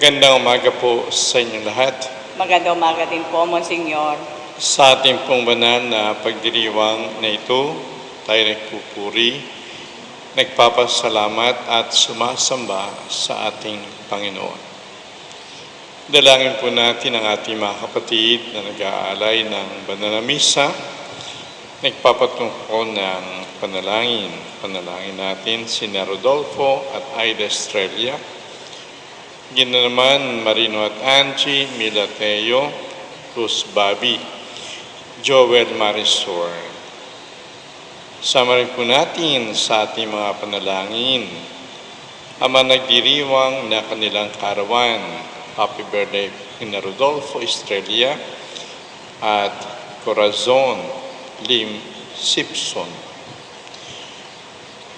Magandang umaga po sa inyong lahat. Magandang umaga din po, Monsignor. Sa ating pong banal na pagdiriwang na ito, tayo nagpupuri, nagpapasalamat at sumasamba sa ating Panginoon. Dalangin po natin ang ating mga kapatid na nag-aalay ng banal na misa, nagpapatungkol ng panalangin. Panalangin natin si Rodolfo at Aida Estrella, Gina naman, Marino at Angie, Mila Teo, Luz Bobby, Joel Marisol. Sama rin po natin sa ating mga panalangin ang mga nagdiriwang na kanilang karawan. Happy birthday Gina Rodolfo Estrella at Corazon Lim Simpson.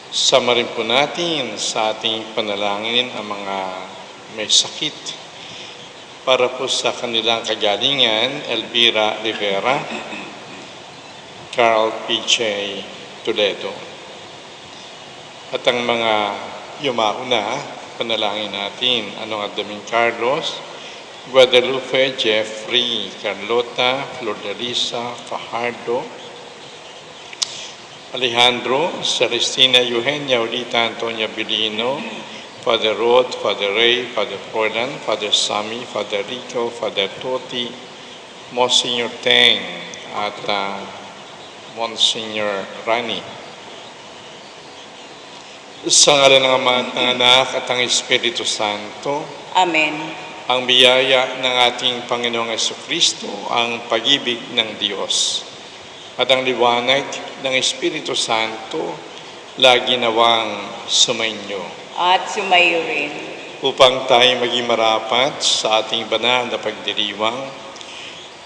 Sama rin po natin sa ating panalangin ang mga may sakit para po sa kanilang kagalingan, Elvira Rivera, Carl P.J. Toledo. At ang mga yumauna, panalangin natin, Anong Adaming Carlos, Guadalupe, Jeffrey, Carlota, Flordalisa, Fajardo, Alejandro, Celestina, Eugenia, Olita, Antonia Bilino, Father Rod, Father Ray, Father Portland, Father Sammy, Father Rico, Father Toti, Monsignor Teng, at Monsignor Rani. Sa ngalan ng Ama at ng Anak at ng Espiritu Santo. Amen. Ang biyaya ng ating Panginoong Jesucristo, ang pag-ibig ng Diyos, at ang liwanag ng Espiritu Santo, lagi nawang sumainyo. At sumayo rin. Upang tayo maging marapat sa ating banal na pagdiriwang,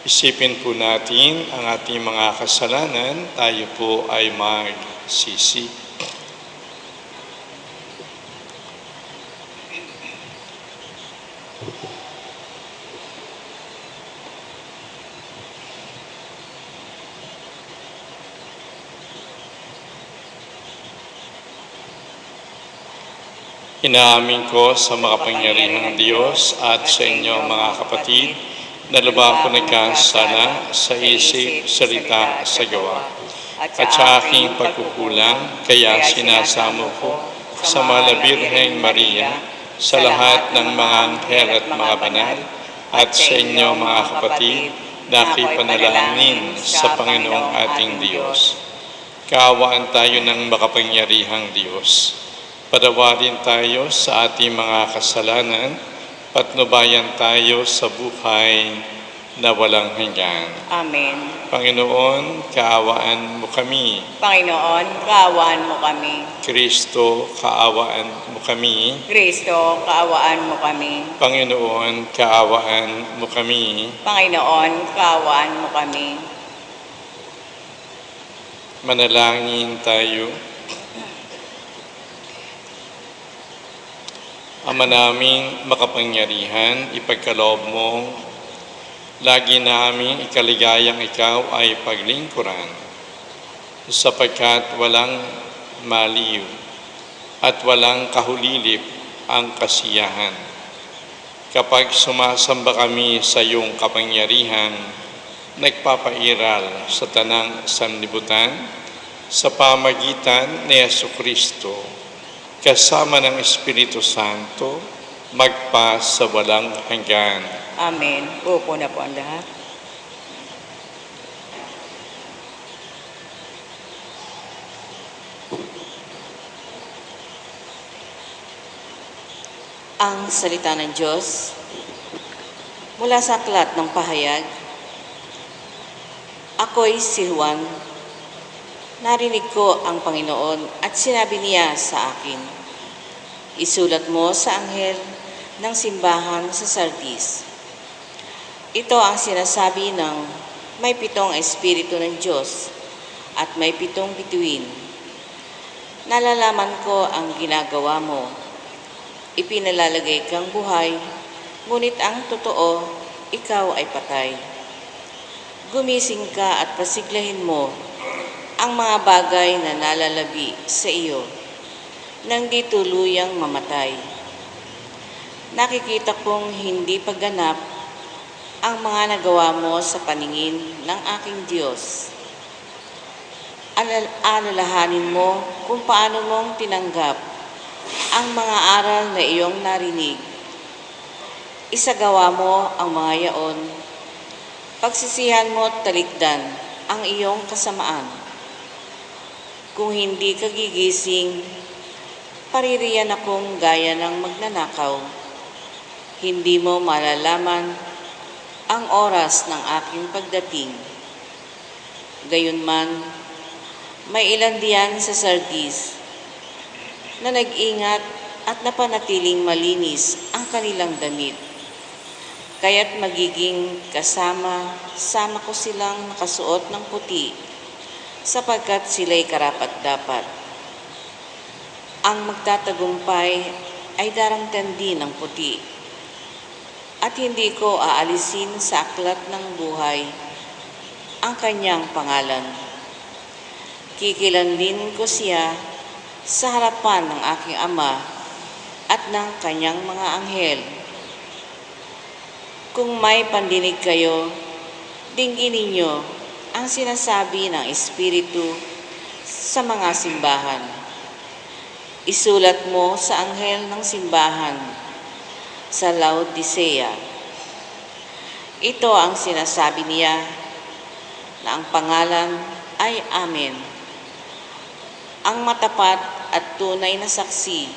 isipin po natin ang ating mga kasalanan, tayo po ay magsisi. Inaamin ko sa makapangyarihang Diyos at sa inyo mga kapatid na lubha ko nagkasala sa isip, salita, sa gawa. At sa aking pagkukulang, kaya sinasamo ko sa Mahal na Birheng Maria, sa lahat ng mga anghel at mga banal, at sa inyo mga kapatid na ako'y sa Panginoong ating Diyos. Kaawaan tayo ng makapangyarihang Diyos. Patawarin tayo sa ating mga kasalanan, patnubayan tayo sa buhay na walang hanggan. Amen. Panginoon, kaawaan mo kami. Panginoon, kaawaan mo kami. Kristo, kaawaan mo kami. Kristo, kaawaan mo kami. Panginoon, kaawaan mo kami. Panginoon, kaawaan mo kami. Manalangin tayo. Ama naming makapangyarihan, ipagkaloob mong lagi naming ikaligayang ikaw ay paglingkuran, sapagkat walang maliw at walang kahulilip ang kasiyahan. Kapag sumasamba kami sa iyong kapangyarihan, nagpapairal sa tanang sanlibutan sa pamagitan ni Jesucristo, kasama ng Espiritu Santo, magpa sa walang hanggan. Amen. Upo na po ang lahat. Ang salita ng Diyos mula sa aklat ng pahayag. Ako'y si Juan. Narinig ko ang Panginoon at sinabi niya sa akin, isulat mo sa anghel ng simbahan sa Sardis. Ito ang sinasabi ng may 7 Espiritu ng Diyos at may 7 bituin. Nalalaman ko ang ginagawa mo. Ipinalalagay kang buhay, ngunit ang totoo, ikaw ay patay. Gumising ka at pasiglahin mo ang mga bagay na nalalabi sa iyo, nang di tuluyang mamatay. Nakikita kong hindi pagganap ang mga nagawa mo sa paningin ng aking Diyos. Alalahanin mo kung paano mong tinanggap ang mga aral na iyong narinig. Isagawa mo ang mga yaon. Pagsisihan mo at talikdan ang iyong kasamaan. Kung hindi ka gigising, paririyan akong gaya ng magnanakaw. Hindi mo malalaman ang oras ng aking pagdating. Gayunman, may ilan diyan sa Sardis na nag-ingat at napanatiling malinis ang kanilang damit. Kaya't magiging sama ko silang nakasuot ng puti, sapagkat sila'y karapat-dapat. Ang magtatagumpay ay darangtan din ng puti, at hindi ko aalisin sa aklat ng buhay ang kanyang pangalan. Kikilanlin ko siya sa harapan ng aking Ama at ng kanyang mga anghel. Kung may pandinig kayo, dinggin ninyo ang sinasabi ng Espiritu sa mga simbahan. Isulat mo sa anghel ng simbahan sa Laodicea. Ito ang sinasabi niya na ang pangalan ay Amen, ang matapat at tunay na saksi,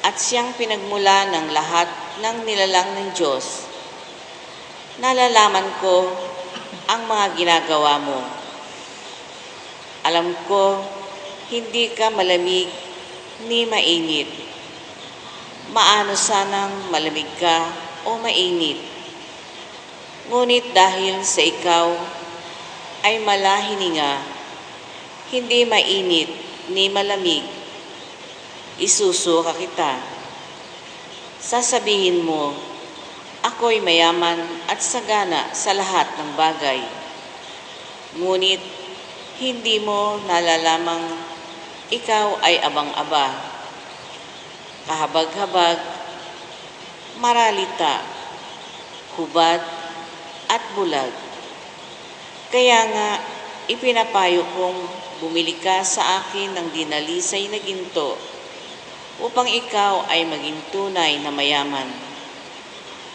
at siyang pinagmula ng lahat ng nilalang ng Diyos. Nalalaman ko ang mga ginagawa mo. Alam ko, hindi ka malamig ni mainit. Maano sanang malamig ka o mainit. Ngunit dahil sa ikaw ay malahininga, hindi mainit ni malamig, isusuka kita. Sasabihin mo, ako'y mayaman at sagana sa lahat ng bagay. Ngunit hindi mo nalalamang ikaw ay abang-aba, kahabag-habag, maralita, hubad at bulag. Kaya nga, ipinapayo kong bumili ka sa akin ng dinalisay na ginto upang ikaw ay maging tunay na mayaman.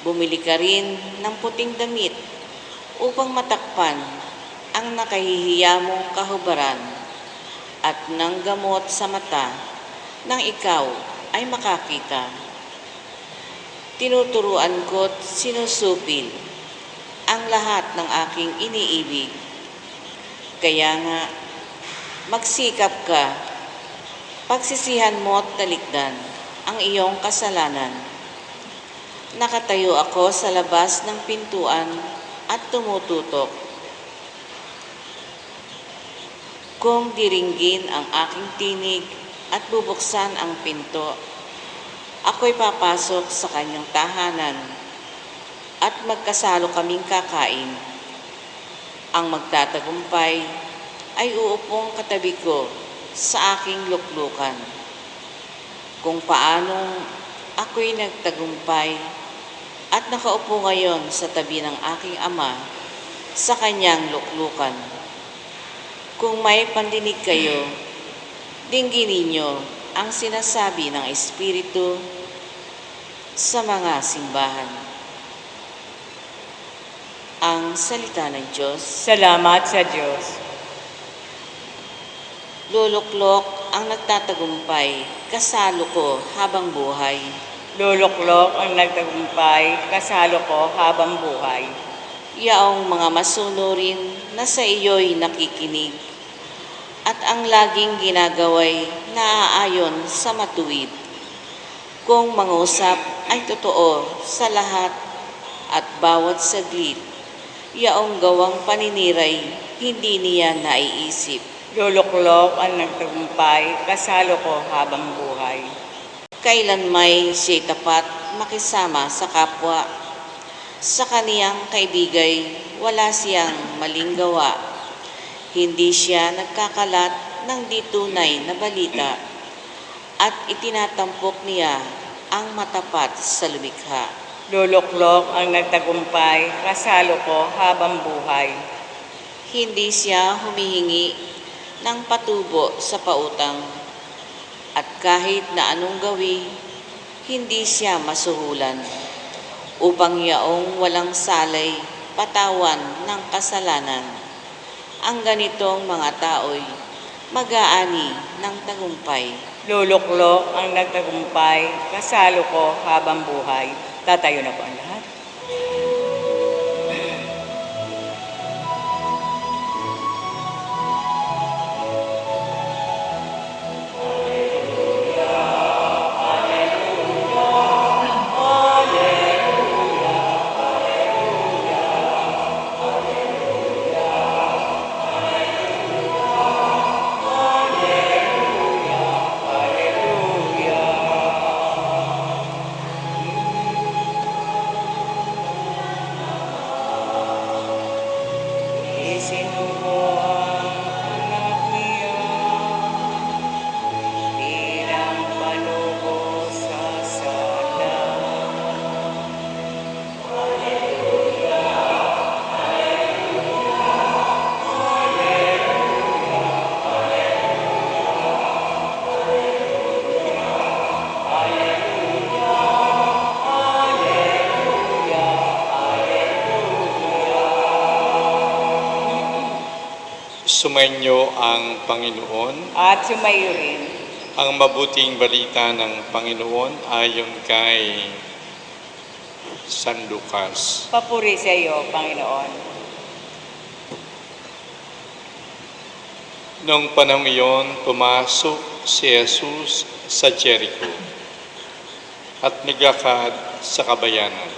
Bumili ka rin ng puting damit upang matakpan ang nakahihiya mong kahubaran at ng gamot sa mata nang ikaw ay makakita. Tinuturuan ko't sinusupil ang lahat ng aking iniibig. Kaya nga, magsikap ka, pagsisihan mo at talikdan ang iyong kasalanan. Nakatayo ako sa labas ng pintuan at tumututok. Kung diringgin ang aking tinig at bubuksan ang pinto, ako'y papasok sa kanyang tahanan at magkasalo kaming kakain. Ang magtatagumpay ay uupong katabi ko sa aking luklukan. Kung paanong ako'y nagtagumpay at nakaupo ngayon sa tabi ng aking ama sa kanyang luklukan. Kung may pandinig kayo, dinggin ninyo ang sinasabi ng Espiritu sa mga simbahan. Ang salita ng Diyos. Salamat sa Diyos. Luluklok ang nagtatagumpay, kasalo ko habang buhay. Luluklok ang nagtagumpay, kasalo ko habang buhay. Yaong mga masunurin na sa iyo'y nakikinig at ang laging ginagaway naaayon sa matuwid. Kung mangusap ay totoo sa lahat at bawat saglit, yaong gawang paniniray hindi niya naiisip. Luluklok ang nagtagumpay, kasalo ko habang buhay. Kailan may siya'y tapat makisama sa kapwa. Sa kaniyang kaibigay, wala siyang maling gawa. Hindi siya nagkakalat ng di tunay na balita at itinatampok niya ang matapat sa lumikha. Luluklok ang nagtagumpay, kasalo ko habang buhay. Hindi siya humihingi ng patubo sa pautang at kahit na anong gawi, hindi siya masuhulan upang yaong walang salay patawan ng kasalanan. Ang ganitong mga tao'y mag-aani ng tagumpay. Luluklok ang nagtagumpay, kasalo ko habang buhay. Tatayo na po ang lahat. Isinuko ang anak niya bilang panubo sa sala. Sumainyo ang Panginoon. At sumayo rin. Ang mabuting balita ng Panginoon ayon kay San Lucas. Papuri sa iyo, Panginoon. Noong panahon iyon, pumasok si Jesus sa Jericho at naglakad sa kabayanan.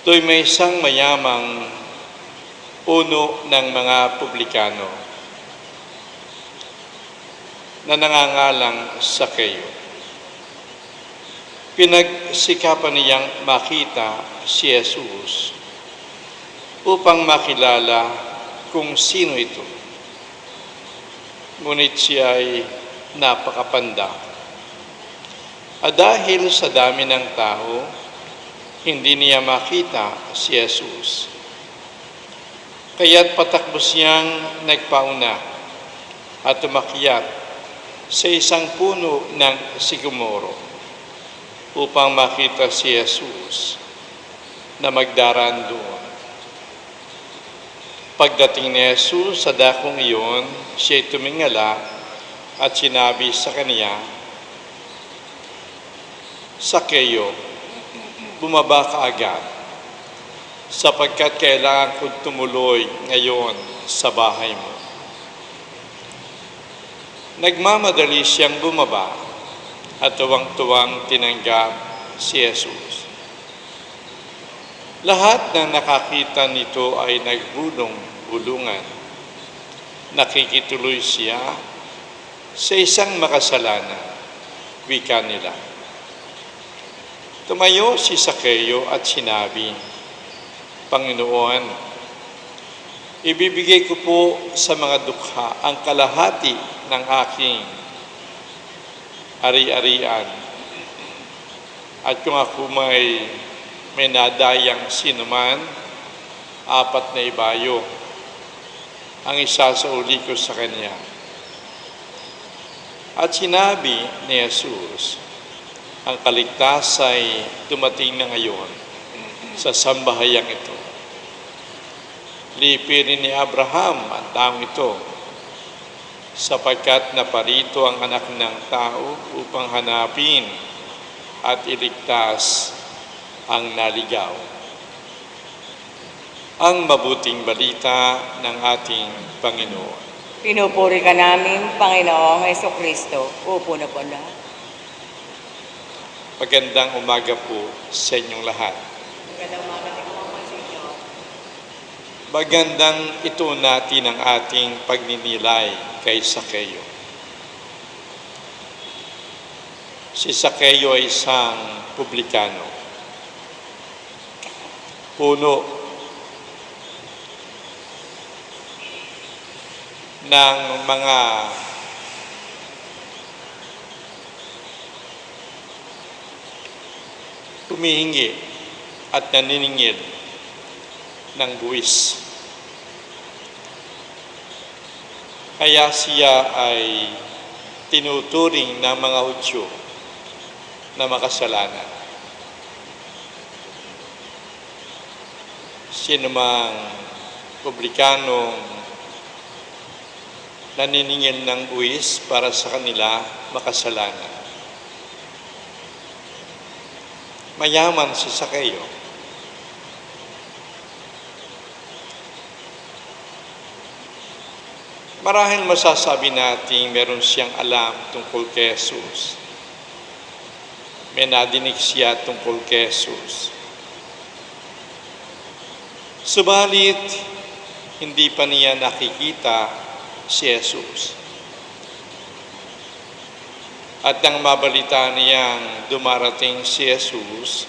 To'y may isang mayamang puno ng mga publikano na nangangalang Sakeo. Pinagsikapan niyang makita si Jesus upang makilala kung sino ito. Ngunit siya ay napakapanda. At dahil sa dami ng tao, hindi niya makita si Jesus. Kaya't patakbo siyang nagpauna at umakyat sa isang puno ng sikomoro upang makita si Jesus na magdaraan doon. Pagdating ni Jesus sa dakong iyon, siya'y tumingala at sinabi sa kaniya, Sakeo, bumaba ka agad, sapagkat kailangan kong tumuloy ngayon sa bahay mo. Nagmamadali siyang bumaba at tuwang-tuwang tinanggap si Jesus. Lahat ng nakakita nito ay nagbulong-bulungan. Nakikituloy siya sa isang makasalanan, wika nila. Tumayo si Sakeo at sinabi, Panginoon, ibibigay ko po sa mga dukha ang kalahati ng aking ari-arian. At kung ako may nadayang sinuman, 4 na ibayo, ang isa sa uli ko sa kanya. At sinabi ni Jesus, ang kaligtas ay dumating na ngayon sa sambahayang ito. Lipirin ni Abraham ang taong ito, sapagkat naparito ang anak ng tao upang hanapin at iligtas ang naligaw. Ang mabuting balita ng ating Panginoon. Pinupuri ka namin, Panginoong Hesukristo. Upo na po na. Magandang umaga po sa inyong lahat. Magandang umaga din po sa inyo. Magandang ito natin ang ating pagninilay kay Sakeo. Si Sakeo ay isang publikano. Puno ng mga humihingi at naniningil ng buwis. Kaya siya ay tinuturing ng mga Hudyo na makasalanan. Sino mang publikanong naniningil ng buwis para sa kanila makasalanan. Mayaman si Sakeo. Marahil masasabi natin meron siyang alam tungkol kay Jesus. May nadinig siya tungkol kay Jesus. Subalit, hindi pa niya nakikita si Jesus. At nang mabalita niyang dumarating si Jesus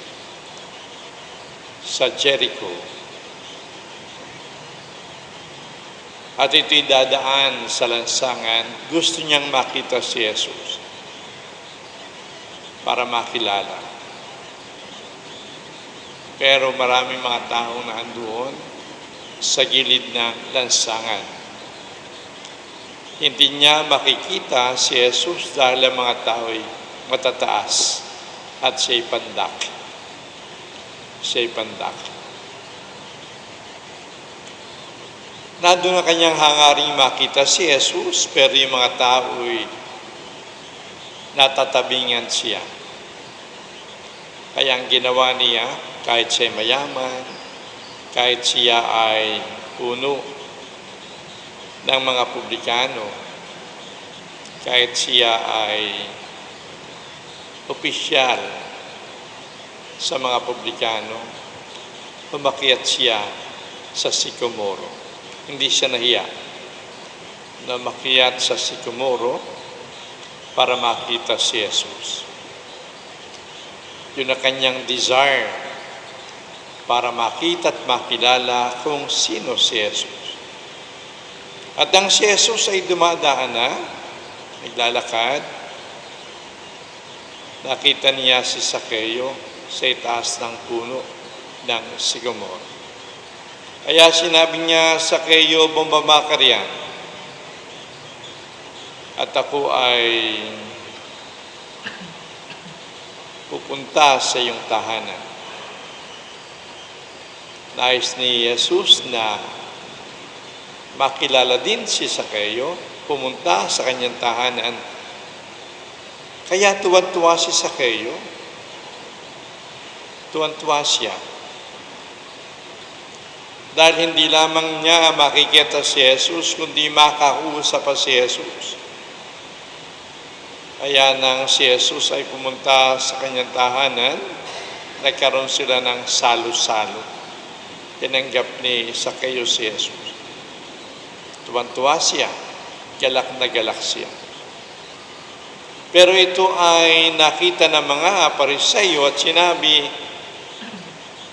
sa Jericho, at ito'y dadaan sa lansangan, gusto niyang makita si Jesus para makilala. Pero maraming mga tao na andoon sa gilid ng lansangan. Hindi niya makikita si Jesus dahil ang mga tao'y matataas at siya'y pandak. Siya'y pandak. Nandun na kanyang hangaring makita si Jesus, pero yung mga tao'y natatabingan siya. Kaya ang ginawa niya, kahit siya'y mayaman, kahit siya ay puno ng mga publikano, kahit siya ay opisyal sa mga publikano, umakyat siya sa sikomoro. Hindi siya nahiya na umakyat sa sikomoro para makita si Jesus. Yun ang kanyang desire para makita at makilala kung sino si Jesus. At ang si Jesus ay dumadaan na, naglalakad, nakita niya si Sakeo sa itaas ng puno ng sikomoro. Kaya sinabi niya, Sakeo, bumaba ka riyan. At ako ay pupunta sa iyong tahanan. Nais ni Jesus na makilala din si Sakeo, pumunta sa kanyang tahanan. Kaya tuwan-tuwa si Sakeo. Tuwan-tuwa siya. Dahil hindi lamang niya makikita si Jesus, kundi makausap pa si Jesus. Kaya nang si Jesus ay pumunta sa kanyang tahanan, nagkaroon sila ng salo-salo. Tinanggap ni Sakeo si Jesus. Tuwan-tuwa siya, galak na galak siya. Pero ito ay nakita ng mga Pariseyo at sinabi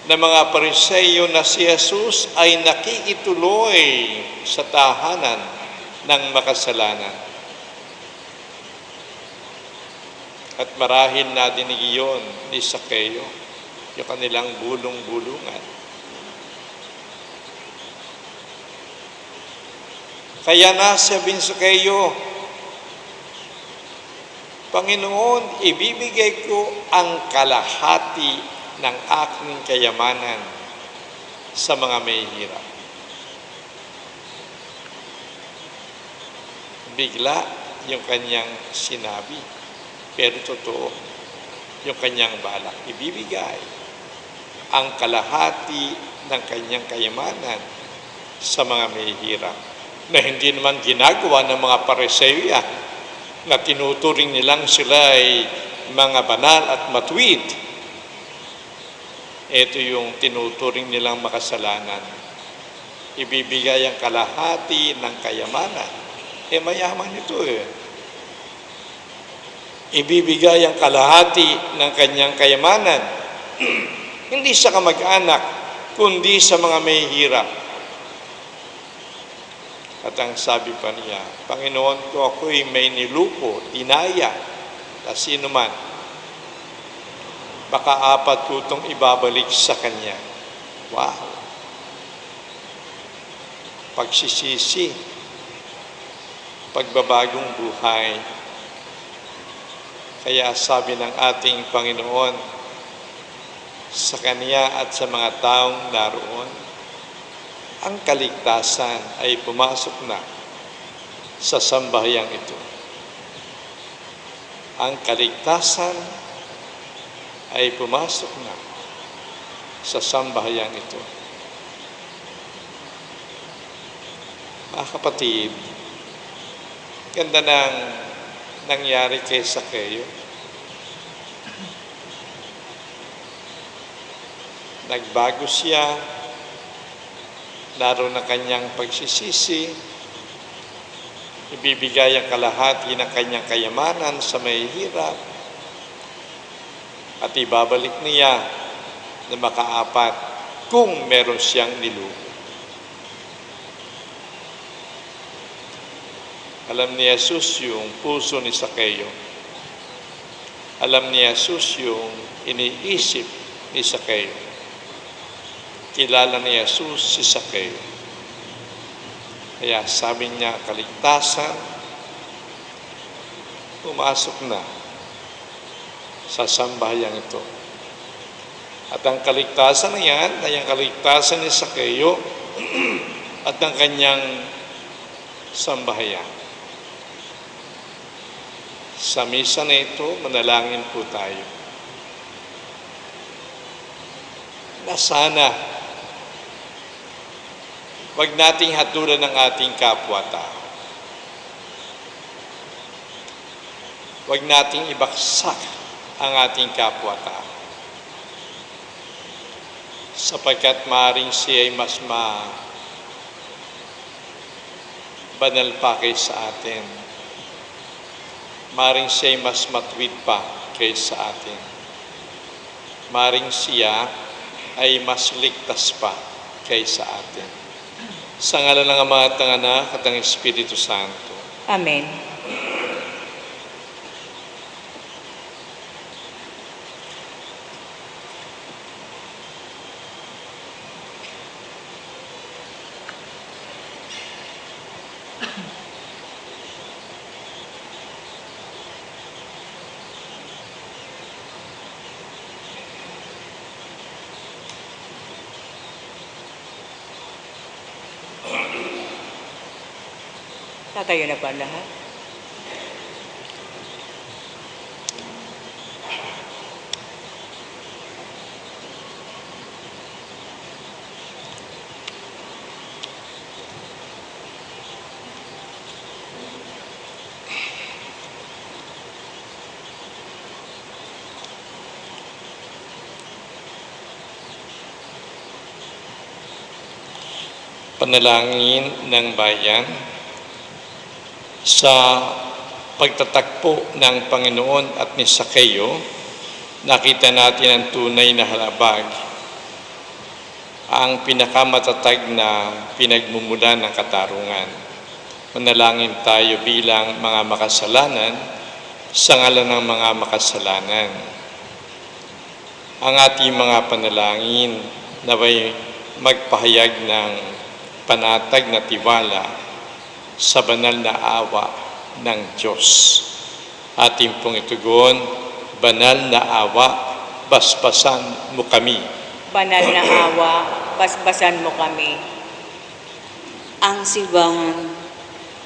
ng mga Pariseyo na si Jesus ay nakikituloy sa tahanan ng makasalanan. At marahil nadinig iyon ni Sakeo, yung kanilang bulong-bulungan. Kaya nasabi ni Sakeo, Panginoon, ibibigay ko ang kalahati ng aking kayamanan sa mga may hirap. Bigla yung kanyang sinabi, pero totoo yung kanyang balak. Ibibigay ang kalahati ng kanyang kayamanan sa mga may hirap. Na hindi naman ginagawa ng mga Pariseo yan, na tinuturing nilang sila ay mga banal at matuwid. Ito yung tinuturing nilang makasalanan. Ibibigay ang kalahati ng kayamanan. Mayaman ito Ibibigay ang kalahati ng kanyang kayamanan. Hindi sa kamag-anak, kundi sa mga may hirap. At ang sabi pa niya, Panginoon, kung ako'y may niluko, dinaya, na sino man, baka 4 tutong ibabalik sa kanya. Wow! Pagsisisi, pagbabagong buhay. Kaya sabi ng ating Panginoon sa Kanya at sa mga taong naroon, ang kaligtasan ay pumasok na sa sambahyang ito. Ang kaligtasan ay pumasok na sa sambahyang ito. Mga kapatid, ganda ng nangyari kay Sakeo. Nagbago siya, naroon na kanyang pagsisisi, ibibigay ang kalahati ng kanyang kayamanan sa may hirap, at ibabalik niya na makaapat kung meron siyang niluko. Alam ni Jesus yung puso ni Sakeo. Alam ni Jesus yung iniisip ni Sakeo. Kilala ni Jesus si Sakeo. Kaya sabi niya, kaligtasan, pumasok na sa sambahyang ito. At ang kaligtasan na yan, ay ang kaligtasan ni Sakeo at ang kanyang sambahayan. Sa misa na ito, manalangin po tayo. Na sana, wag nating hatulan ng ating kapwa-tao. Wag nating ibaksak ang ating kapwa-tao. Sapagkat maaaring siya ay mas banal pa kaysa atin. Maaaring siya ay mas matuwid pa kaysa atin. Maaaring siya ay mas ligtas pa kaysa atin. Sa ngalan ng Ama at ng Anak at ng Espiritu Santo. Amen. Tatayo na ba lahat? Panalangin ng bayan. Sa pagtatakpo ng Panginoon at ni Sakeo, nakita natin ang tunay na halabag, ang pinakamatatag na pinagmumula ng katarungan. Manalangin tayo bilang mga makasalanan sa ngalan ng mga makasalanan. Ang ating mga panalangin naway magpahayag ng panatag na tiwala sa banal na awa ng Diyos. Ating pong itugon, banal na awa, basbasan mo kami. Banal na awa, basbasan mo kami. Ang simbahan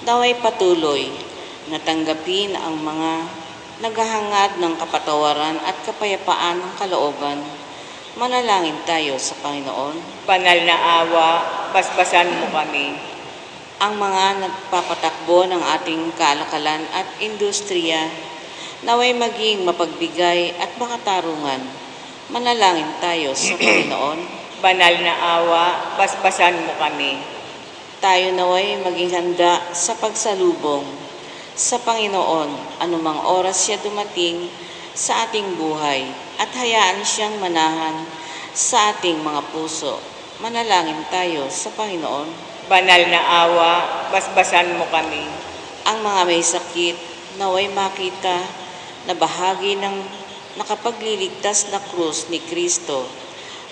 naway patuloy na tanggapin ang mga naghahangad ng kapatawaran at kapayapaan ng kalooban. Manalangin tayo sa Panginoon. Banal na awa, basbasan mo kami. Ang mga nagpapatakbo ng ating kalakalan at industriya naway maging mapagbigay at makatarungan. Manalangin tayo sa Panginoon. Banal na awa, basbasan mo kami. Tayo naway maging handa sa pagsalubong sa Panginoon anumang oras siya dumating sa ating buhay at hayaan siyang manahan sa ating mga puso. Manalangin tayo sa Panginoon. Banal na awa, basbasan mo kami. Ang mga may sakit naway makita na bahagi ng nakapagliligtas na krus ni Kristo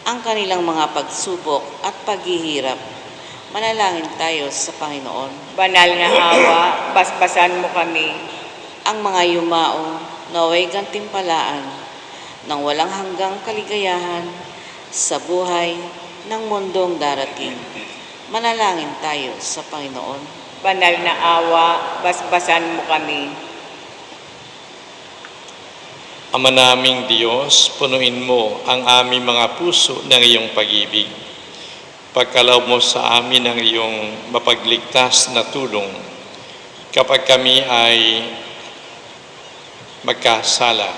ang kanilang mga pagsubok at paghihirap. Manalangin tayo sa Panginoon. Banal na awa, basbasan mo kami. Ang mga yumao naway gantimpalaan ng walang hanggang kaligayahan sa buhay ng mundong darating. Manalangin tayo sa Panginoon. Banal na awa, basbasan mo kami. Ama naming Diyos, punuin mo ang aming mga puso ng iyong pag-ibig. Pagkaloob mo sa amin ang iyong mapagligtas na tulong kapag kami ay magkasala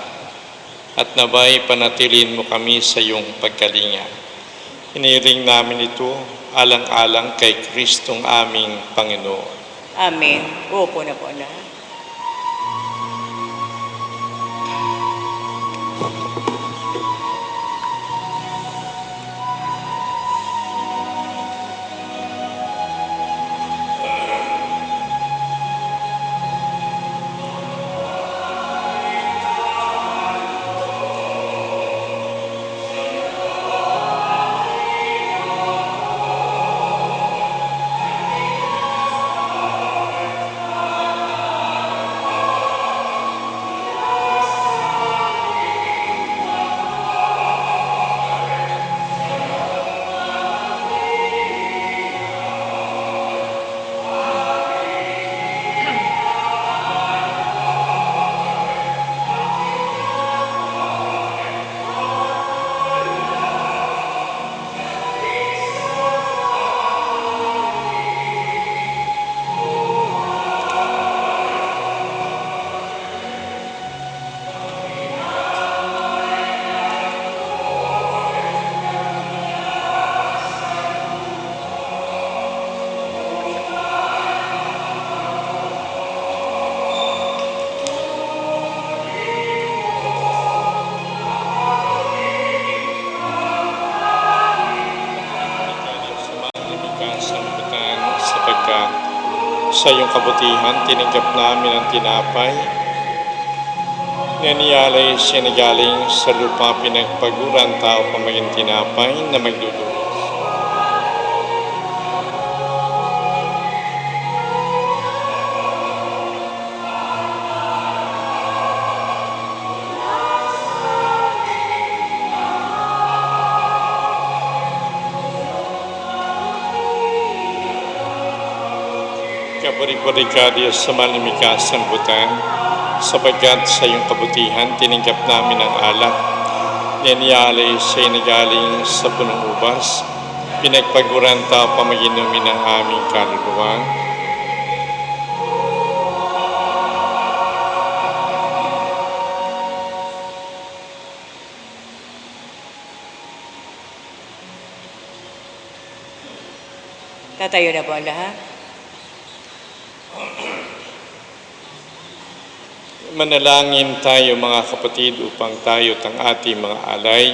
at naway panatilin mo kami sa iyong pagkalinga. Hiniling namin ito alang-alang kay Kristong aming Panginoon. Amen. Upo na po lahat. Sa iyong kabutihan, tinanggap namin ang tinapay. Naniyalay siya na galing sa lupa pinagpaguran tao pamaging tinapay na magdudulot. Kapuri-puri ka Diyos sa malimikas ng butan, sapagkat sa iyong kabutihan tinanggap namin ang alak. Naniyalay siya'y nagaling sa punong ubas, pinagpaguran tao pamaginumin ng aming kaluluwa. Tatayo na po ang lahat. Manalangin tayo mga kapatid upang tayo at ang ating mga alay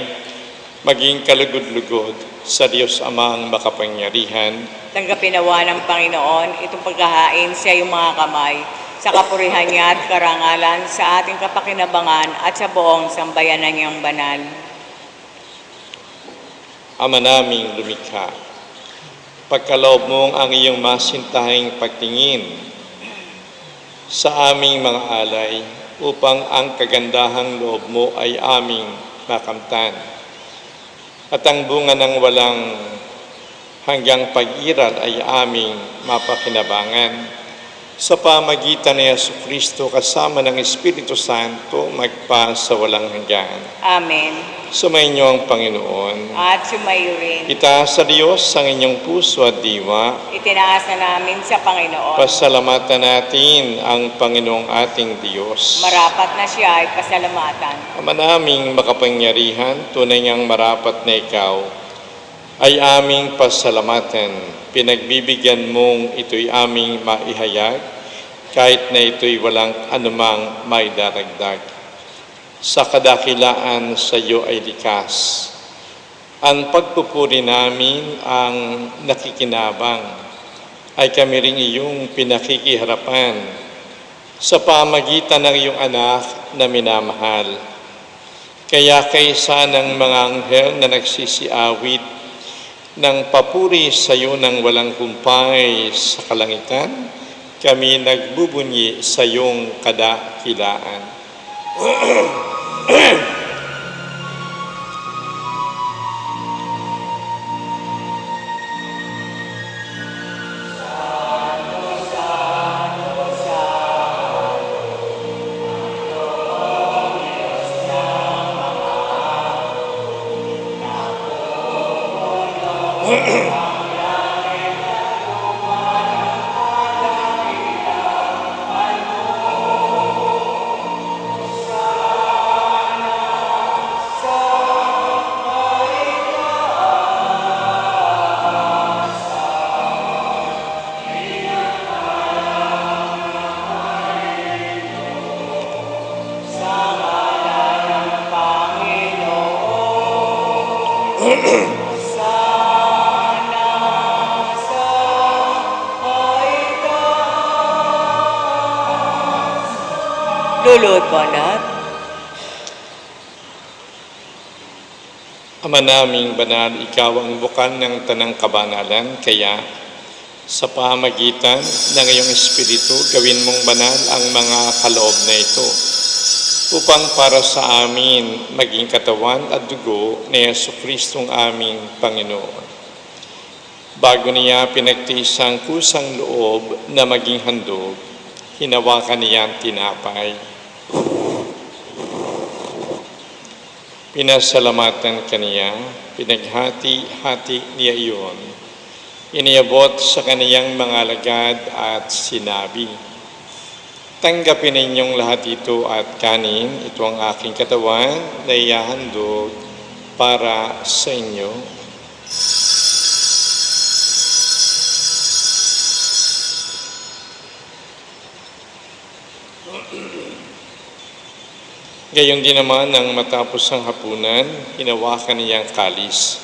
maging kalugod-lugod sa Diyos Amang makapangyarihan. Tanggapin nawa ng Panginoon itong paghahain sa iyong mga kamay sa kapurihan niya at karangalan sa ating kapakinabangan at sa buong sambayanan niyang banal. Ama naming lumikha, pagkaloob mong ang iyong masintahing pagtingin sa aming mga alay upang ang kagandahang loob mo ay aming makamtan. At ang bunga ng walang hanggang pag-iral ay aming mapakinabangan. Sa pamagitan ni Jesucristo kasama ng Espiritu Santo magpa sa walang hanggan. Amen. Sumainyo ang Panginoon. At sumayo rin. Itaas sa Diyos ang inyong puso at diwa. Itinaas na namin sa Panginoon. Pasalamatan natin ang Panginoong ating Diyos. Marapat na siya ay pasalamatan. Ama naming makapangyarihan, tunay ngang marapat na ikaw, ay aming pasalamatan. Pinagbibigyan mong ito'y aming maihayag, kahit na ito'y walang anumang maidaragdag. Sa kadakilaan sa iyo ay likas. Ang pagpupuri namin ang nakikinabang, ay kami ring iyong pinakikiharapan sa pamagitan ng iyong anak na minamahal. Kaya kaysa ng mga anghel na nagsisiawit ng papuri sa iyo ng walang humpay sa kalangitan, kami nagbubunyi sa iyong kadakilaan. Lulod banat. Ama naming banal, ikaw ang bukal ng tanang kabanalan, kaya sa pamagitan ng iyong Espiritu, gawin mong banal ang mga kaloob na ito, upang para sa amin maging katawan at dugo ni Jesucristong aming Panginoon. Bago niya pinagtiis ang kusang loob na maging handog, hinawakan niya ang tinapay. Pinasalamatan kaniya, pinaghati-hati niya iyon. Iniabot sa kaniyang mga alagad at sinabi, "Tanggapin ninyong lahat ito at kanin, ito ang aking katawan na ihahandog para sa inyo." Gayong din naman nang matapos ang hapunan, hinawakan niyang kalis.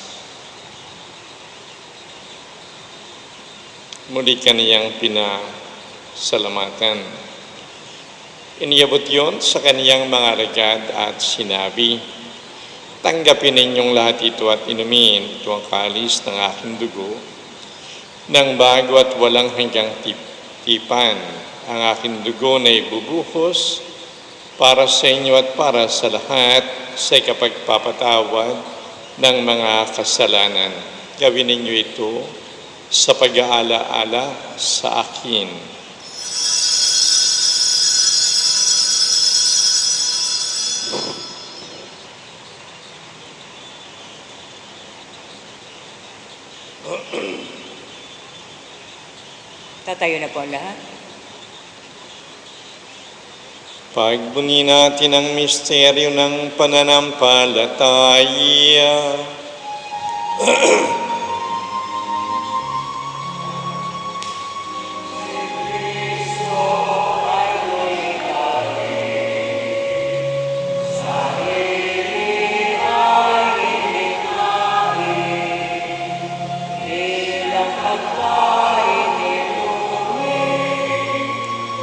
Muli kaniyang pinasalamatan. Iniabot yon sa kaniyang mga alagad at sinabi, "Tanggapin ninyong lahat ito at inumin, ito ang kalis ng aking dugo, ng bago at walang hanggang tipan, ang aking dugo na ibubuhos para sa inyo at para sa lahat sa ikapagpapatawad ng mga kasalanan. Gawin ninyo ito sa pag-aala-ala sa akin." Tatayo na po ang lahat. Pagbuni natin ang misteryo ng pananampalataya. pagkain ni Lumi,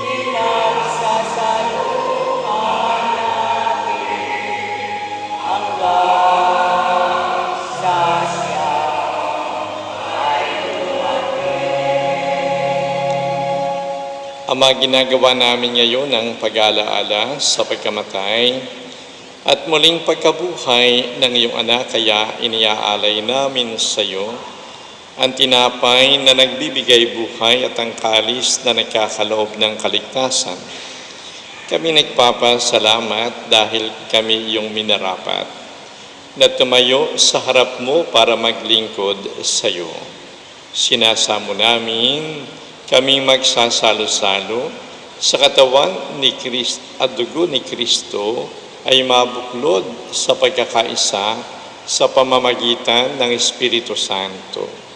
pinagsasaluhan natin hanggang sa siya ay Ama, ginagawa namin ngayon ang pag-alaala sa pagkamatay at muling pagkabuhay ng iyong anak, kaya iniaalay namin sa iyo ang tinapay na nagbibigay buhay at ang kalis na nagkakaloob ng kaligtasan. Kami nagpapasalamat dahil kami iyong minarapat na tumayo sa harap mo para maglingkod sa iyo. Sinasamo namin kaming magsasalo-salo sa katawan ni Kristo at dugo ni Kristo ay mabuklod sa pagkakaisa sa pamamagitan ng Espiritu Santo.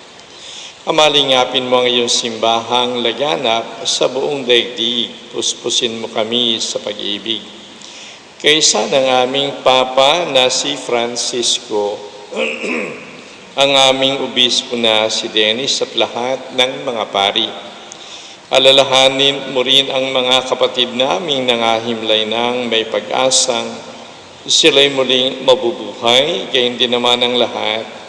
Amalingapin mo ang iyong simbahang laganap sa buong daigdig. Puspusin mo kami sa pag-ibig. Kaysa ng aming Papa na si Francisco, ang aming obispo na si Dennis at lahat ng mga pari. Alalahanin mo rin ang mga kapatid naming nangahimlay ng may pag-asang sila'y muling mabubuhay, gayon din naman ang lahat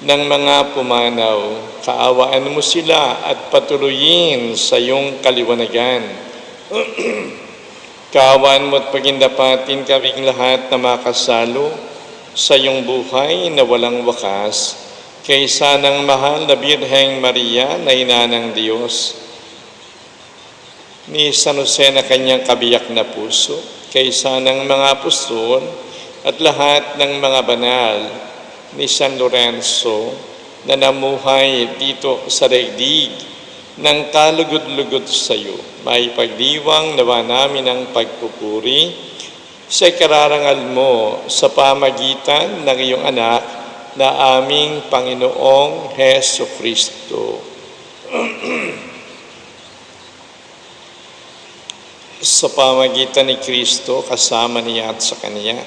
ng mga pumanaw. Kaawaan mo sila at patuloyin sa iyong kaliwanagan. Kaawaan mo at pagindapatin kaming lahat na makasalo sa iyong buhay na walang wakas, kaysa ng mahal na Birheng Maria na ina ng Diyos, ni San Jose na kanyang kabiyak na puso, kaysa ng mga apostol at lahat ng mga banal, ni San Lorenzo na namuhay dito sa daigdig ng kalugod-lugod sa iyo. May pagdiwang nawa namin ang pagpupuri sa kararangal mo sa pamagitan ng iyong anak na aming Panginoong Heso Kristo. Sa pamagitan ni Kristo, kasama niya at sa Kanya,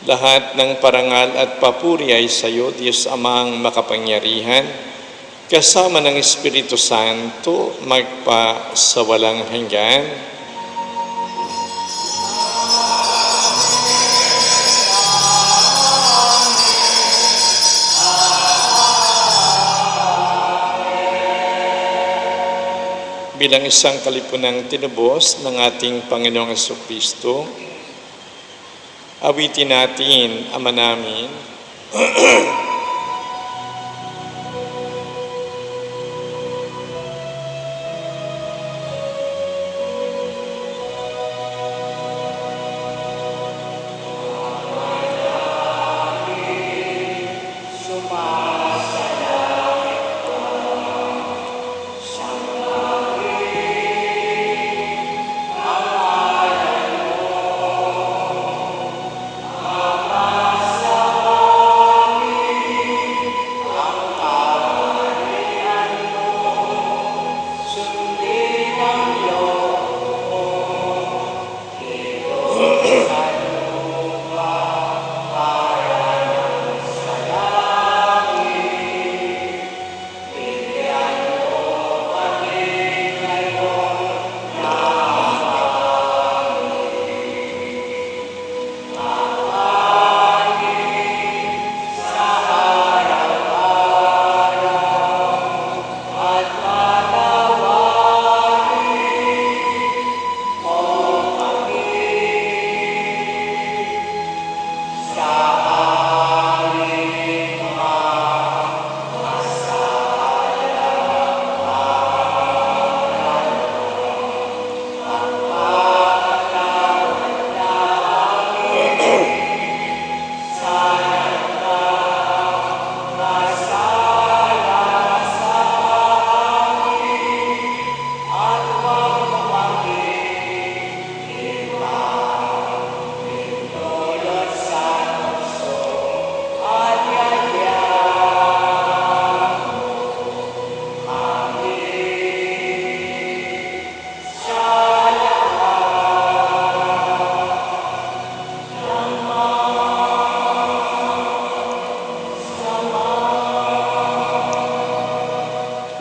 lahat ng parangal at papuri ay sa iyo, Diyos Amang makapangyarihan, kasama ng Espiritu Santo, magpa sa walang hanggan. Bilang isang kalipunang tinubos ng ating Panginoong Jesucristo, awitin natin, Ama namin,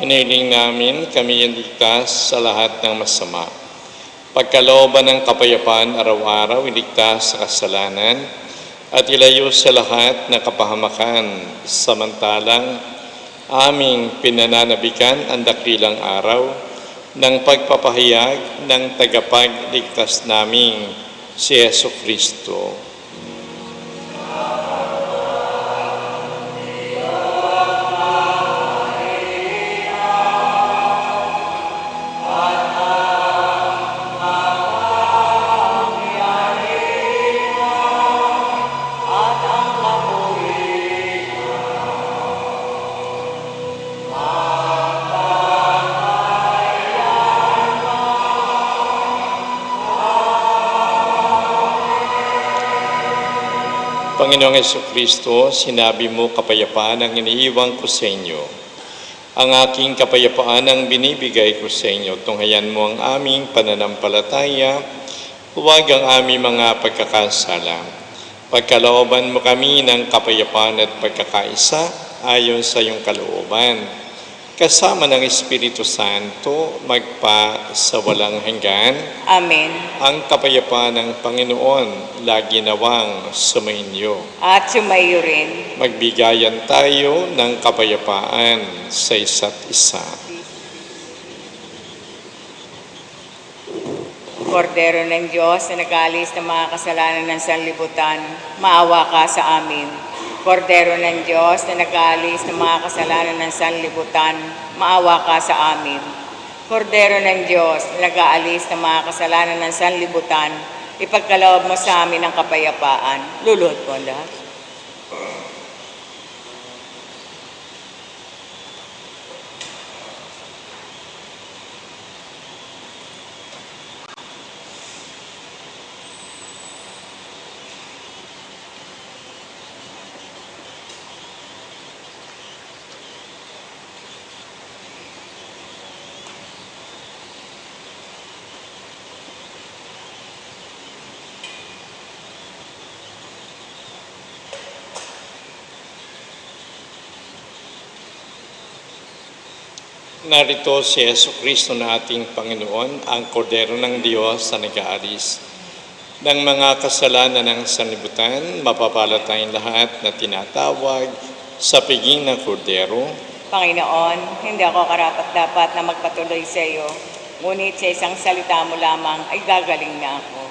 Hiniling namin kami iligtas sa lahat ng masama. Pagkalooban ng kapayapaan araw-araw, iligtas sa kasalanan at ilayo sa lahat ng kapahamakan. Samantalang aming pinananabikan ang dakilang araw ng pagpapahayag ng tagapagligtas naming si Yesu Kristo. Panginoong Jesucristo, sinabi mo, kapayapaan ang iniiwan ko sa inyo. Ang aking kapayapaan ang binibigay ko sa inyo. Tunghayan mo ang aming pananampalataya, huwag ang aming mga pagkakasala. Pagkalooban mo kami ng kapayapaan at pagkakaisa ayon sa iyong kalooban. Kasama ng Espiritu Santo, magpa sa walang hanggan. Amen. Ang kapayapaan ng Panginoon lagi nawang sumainyo. At sumayo rin. Magbigayan tayo ng kapayapaan sa isa't isa. Kordero ng Diyos na nag-aalis ng mga kasalanan ng sanlibutan, maawa ka sa amin. Kordero ng Diyos na nag-aalis ng mga kasalanan ng sanlibutan, maawa ka sa amin. Kordero ng Diyos na nag-aalis ng mga kasalanan ng sanlibutan, ipagkaloob mo sa amin ang kapayapaan. Luluhod po ang lahat. Narito si Yesu Kristo na ating Panginoon, ang Kordero ng Diyos na nag-aalis ng mga kasalanan ng sanlibutan. Mapapala tayong lahat na tinatawag sa piging ng Kordero. Panginoon, hindi ako karapat-dapat na magpatuloy sa iyo, ngunit sa isang salita mo lamang ay gagaling na ako.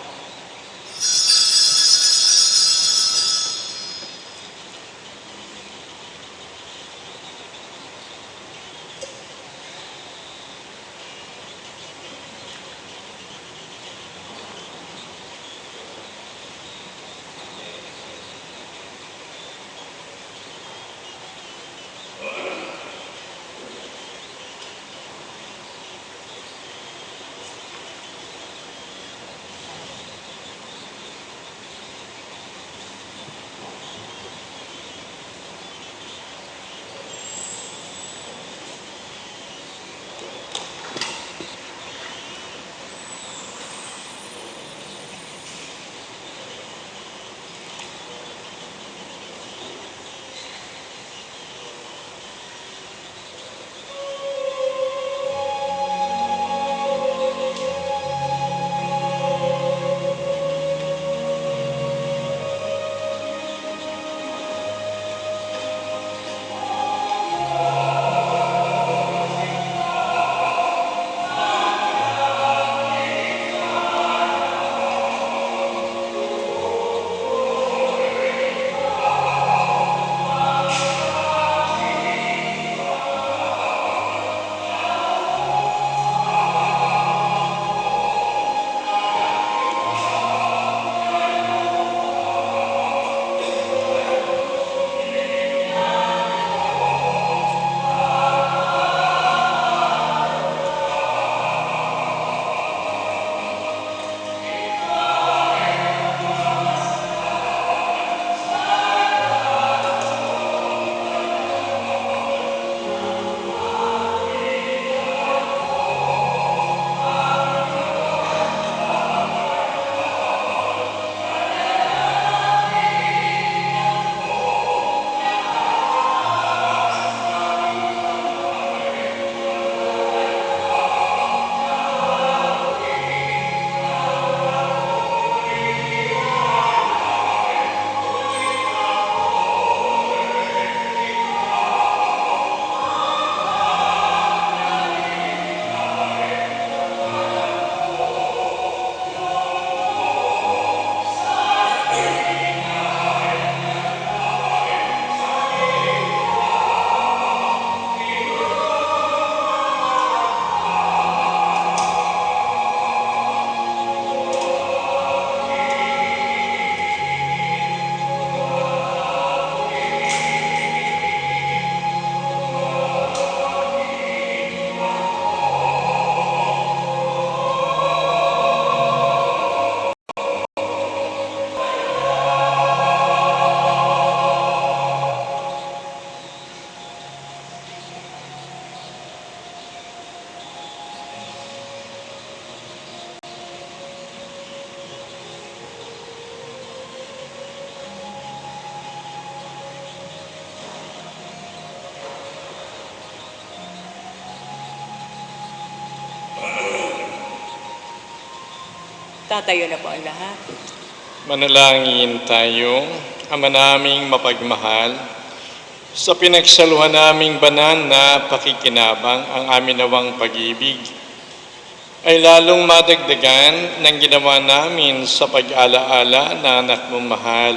Tatayo na po ang lahat. Manalangin tayo, Ama naming mapagmahal, sa pinagsaluhan naming banal na pakikinabang ang amin nawang pag-ibig, ay lalong madagdagan ng ginawa namin sa pag-alaala na anak mong mahal,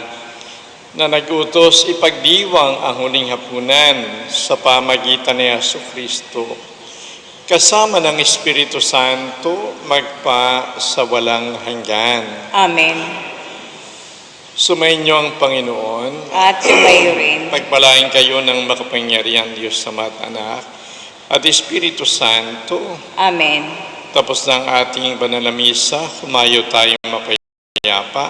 na nag-utos ipagdiwang ang huling hapunan sa pamagitan ni Jesucristo, kasama ng Espiritu Santo, magpa sa walang hanggan. Amen. Sumainyo ang Panginoon. At sumayo rin. Pagpalain kayo ng makapangyarihan Diyos sa Ama at Anak at Espiritu Santo. Amen. Tapos ng ating banal na misa, humayo tayong mapayapa.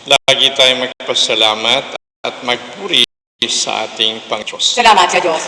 Lagi tayong magpasalamat at magpuri sa ating Panginoon. Salamat sa Diyos.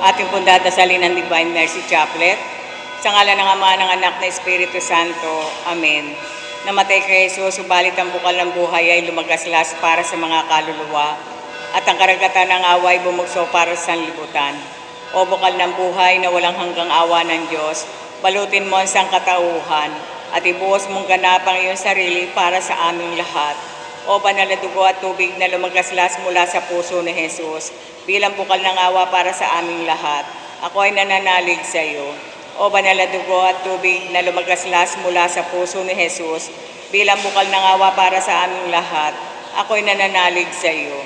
Ating pong dadasalin ang Divine Mercy Chaplet. Sa ngalan ng Ama, ng Anak, na Espiritu Santo. Amen. Namatay kay Jesus, subalit ang bukal ng buhay ay lumagaslas para sa mga kaluluwa, at ang karagatan ng awa ay bumugso para sa sanlibutan. O bukal ng buhay na walang hanggang awa ng Diyos, balutin mo ang sangkatauhan, at ibuhos mong ganap ang iyong sarili para sa aming lahat. O banal na dugo at tubig na lumagaslas mula sa puso ni Jesus, bilang bukal ng awa para sa aming lahat, ako ay nananalig sa iyo. O banal na dugo at tubig na lumagaslas mula sa puso ni Jesus, bilang bukal ng awa para sa aming lahat, ako ay nananalig sa iyo.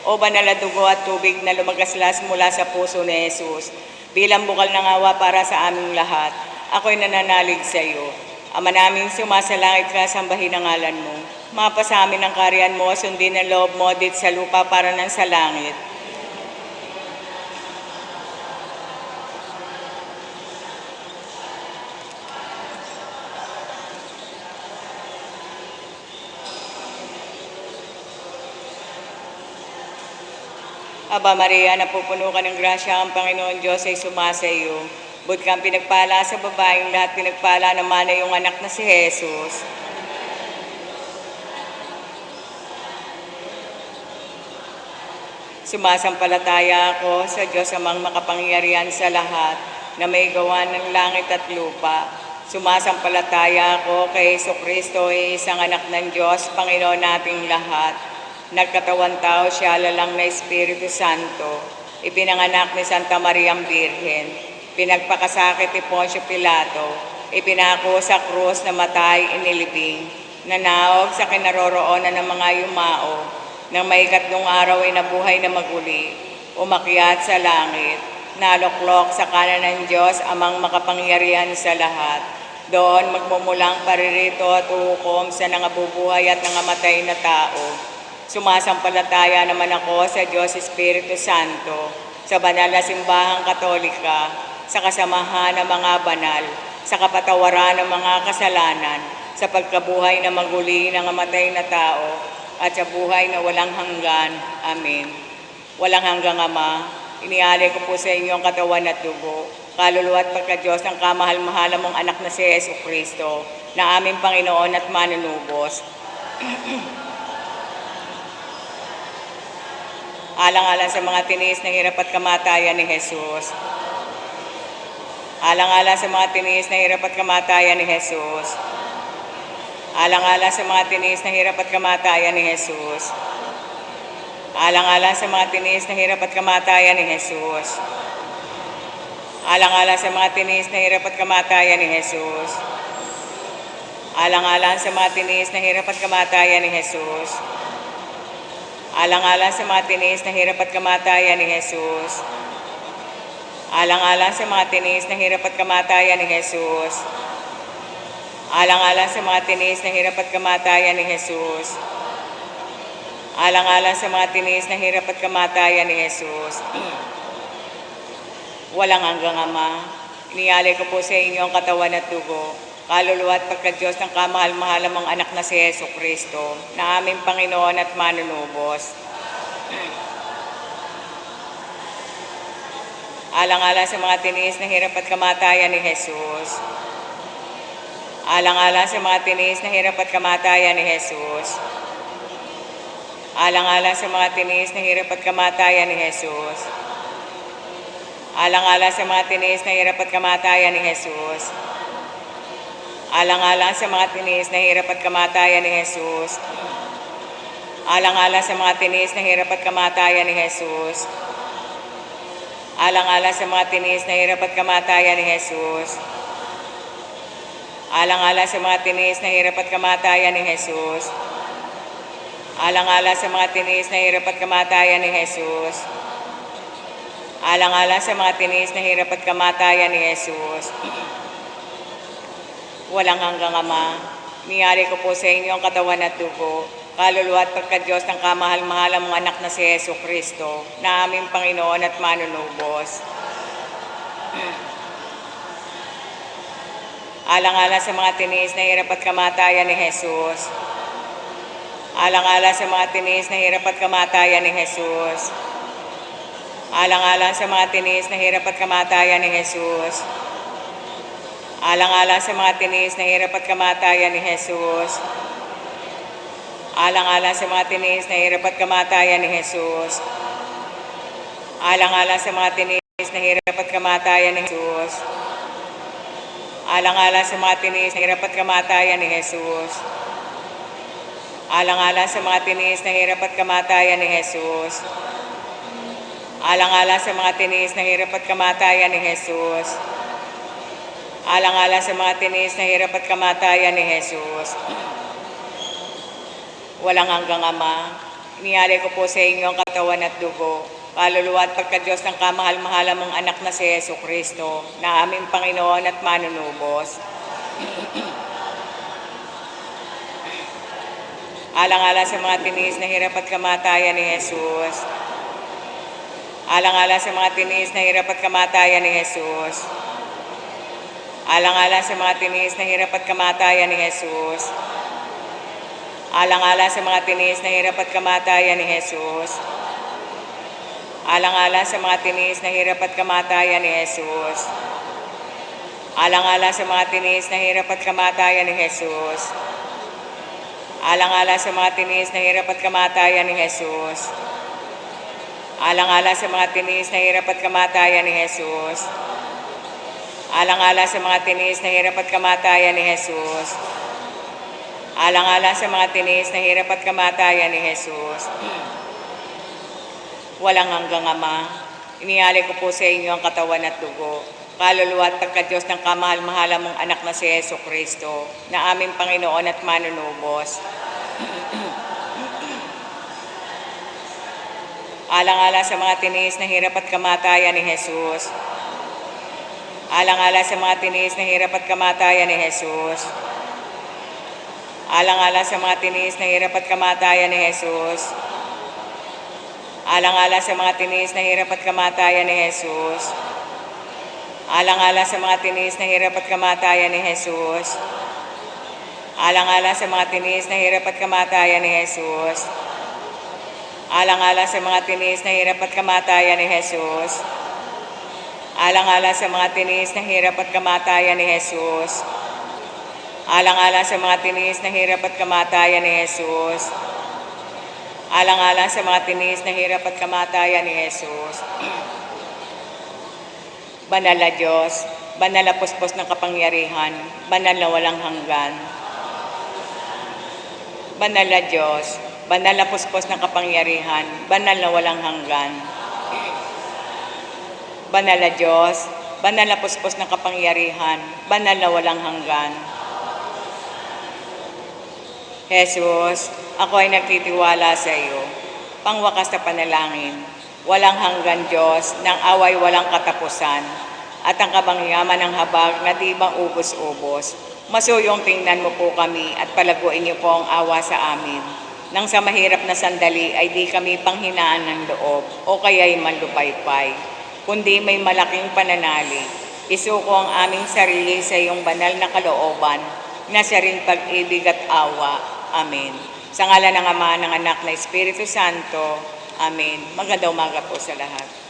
O banal na dugo at tubig na lumagaslas mula sa puso ni Jesus, bilang bukal ng awa para sa aming lahat, ako ay nananalig sa iyo. Ama namin sumasalangit ka, sambahin ang ngalan mo. Mapa sa amin ang kaharian mo, sundin ang loob mo dit sa lupa para nang sa langit. Aba Maria, napupuno ka ng grasya, ang Panginoon Diyos ay sumasa iyo. Buti kang pinagpala sa babaeng lahat, pinagpala naman ay iyong anak na si Jesus. Sumasampalataya ako sa Diyos amang makapangyarihan sa lahat, na may gawa ng langit at lupa. Sumasampalataya ako kay Jesucristo, isang anak ng Diyos, Panginoon nating lahat. Nagkatawan tao siya, lalang na Espiritu Santo. Ipinanganak ni Santa Mariang Birhen. Pinagpakasakit ni Poncio Pilato. Ipinako sa krus na matay, inilibing. Nanaog sa kinaroroonan ng mga yumao. Nang may ikatlong araw ay nabuhay na maguli. Umakyat sa langit. Naluklok sa kanan ng Diyos, amang makapangyarihan sa lahat. Doon magmumulang paririto at uhukom sa nangabubuhay at nangamatay na tao. Sumasampalataya naman ako sa Diyos Espiritu Santo, sa banal na simbahang katolika, sa kasamahan ng mga banal, sa kapatawaran ng mga kasalanan, sa pagkabuhay na maguli ng amatay na tao, at sa buhay na walang hanggan. Amen. Walang hanggang Ama, inialay ko po sa inyo ang katawan at dugo, kaluluwa at pagka-Diyos ng kamahal-mahala mong anak na si Jesucristo, na aming Panginoon at manunubos. Alang-alang sa mga tiniis ng hirap at kamatayan ni Jesus. Alang-alang sa mga tiniis ng hirap at kamatayan ni Jesus. Alang-alang sa mga tiniis ng hirap at kamatayan ni Jesus. Alang-alang sa mga tiniis ng hirap at kamatayan ni Jesus. Alang-alang sa mga tiniis na hirap at kamatayan ni Jesus. Alang-alang sa mga tiniis na hirap at kamatayan ni Jesus. Alang-alang sa mga tiniis na hirap at kamatayan ni Jesus. Alang-alang sa mga tiniis na hirap at kamatayan ni Jesus. Alang-alang sa mga tiniis na hirap at kamatayan ni Jesus. Alang-alang sa mga tiniis na hirap at kamatayan ni Jesus. Walang hanggang Ama, inialay ko po sa inyo ang katawan at dugo, kaluluwa at pagka-Diyos ng kamahal-mahalang mong anak na si Yesu Kristo, na aming Panginoon at manunubos. Alang-alang sa mga tiniis na hirap at kamatayan ni Jesus. Alang-alang sa mga tiniis na hirap at kamatayan ni Jesus. Alang-alang sa mga tiniis na hirap at kamatayan ni Jesus. Alang-alang sa mga tiniis na hirap at kamatayan ni Jesus. Alang-alang sa mga tiniis na hirap at kamatayan ni Jesus. Alang-alang sa mga tiniis na hirap at kamatayan ni Jesus. Alang-alang sa mga tiniis na hirap at kamatayan ni Jesus. Alang-alang sa mga tiniis na hirap at kamatayan ni Jesus. Alang-alang sa mga tiniis na hirap at kamatayan ni Jesus. Alang-alang sa mga tiniis na hirap at kamatayan ni Jesus. Walang hanggang Ama, niyari ko po sa inyo ang katawan at dugo, kaluluwa at pagka-Diyos ng kamahal-mahalang mong anak na si Yesu Kristo, na aming Panginoon at manunubos. Alang-alang sa mga tiniis na hirap at kamatayan ni Jesus. Alang-alang sa mga tiniis na hirap at kamatayan ni Jesus. Alang-alang sa mga tiniis na hirap at kamatayan ni Jesus. Alang-alang sa mga tiniis na hirap at kamatayan ni Jesus. Alang-alang sa mga tiniis na hirap at kamatayan ni Jesus. Alang-alang sa mga tiniis na hirap at kamatayan ni Jesus. Alang-alang sa mga tiniis na hirap at kamatayan ni Jesus. Alang-alang sa mga tiniis na hirap at kamatayan ni Jesus. Alang-alang sa mga tiniis na hirap at kamatayan ni Jesus. Alang-alang sa mga tiniis na hirap at kamatayan ni Jesus. Walang hanggang Ama, inialay ko po sa inyo ang katawan at dugo, kaluluwa at pagka-Diyos ng kamahal-mahalang mong anak na si Yesu Kristo, na aming Panginoon at manunubos. Alang-alang sa mga tiniis na hirap at kamatayan ni Jesus. Alang-alang sa mga tiniis na hirap at kamatayan ni Jesus. Alang-alang sa mga tiniis na hirap at kamatayan ni Jesus. Alang-alang sa mga tiniis na hirap at kamatayan ni Jesus. Alang-alang sa mga tiniis na hirap at kamatayan ni Jesus. Alang-alang sa mga tiniis na hirap at kamatayan ni Jesus. Alang-alang sa mga tiniis na hirap at kamatayan ni Jesus. Alang-alang sa mga tiniis na hirap at kamatayan ni Jesus. Alang-alang sa mga tiniis na hirap at kamatayan ni Jesus. Alang-alang sa mga tiniis na hirap at kamatayan ni Jesus. Walang hanggang Ama, inialay ko po sa inyo ang katawan at dugo, kaluluwa at pagka-Diyos ng kamahal-mahalang mong anak na si Yesu Kristo, na aming Panginoon at manunubos. Alang-alang sa mga tiniis na hirap at kamatayan ni Jesus. Alang-alang sa mga tiniis na hirap at kamatayan ni Jesus. Alang-alang sa mga tiniis na hirap at kamatayan ni Jesus. Alang-alang sa mga tiniis na hirap at kamatayan ni Jesus. Alang-alang sa mga tiniis na hirap at kamatayan ni Jesus. Alang-alang sa mga tiniis na hirap at kamatayan ni Jesus. Alang-alang sa mga tiniis na hirap at kamatayan ni Jesus. Alang-alang sa mga tiniis na hirap at kamatayan ni Jesus. Alang-alang sa mga tiniis na hirap at kamatayan ni Jesus. Alang-alang sa mga tiniis na hirap at kamatayan ni Jesus. Banal na Diyos, banal na puspos ng kapangyarihan, banal na walang hanggan. Banal na Diyos, banal na puspos ng kapangyarihan, banal na walang hanggan. Banal na Diyos, banal na puspos ng kapangyarihan, banal na walang hanggan. Jesus, ako ay nagtitiwala sa iyo, pangwakas na panalangin, walang hanggan Diyos, ng away walang katapusan, at ang kabangyaman ng habag na di ubos-ubos. Masuyong tingnan mo po kami at palaguin niyo po ang awa sa amin. Nang sa mahirap na sandali ay di kami panghinaan ng loob o kaya'y manlupaypay, kundi may malaking pananalig. Isuko ang aming sarili sa iyong banal na kalooban na siya ring pag-ibig at awa. Amen. Sa ngalan ng Ama, ng Anak, na Espiritu Santo. Amen. Magandang umaga po sa lahat.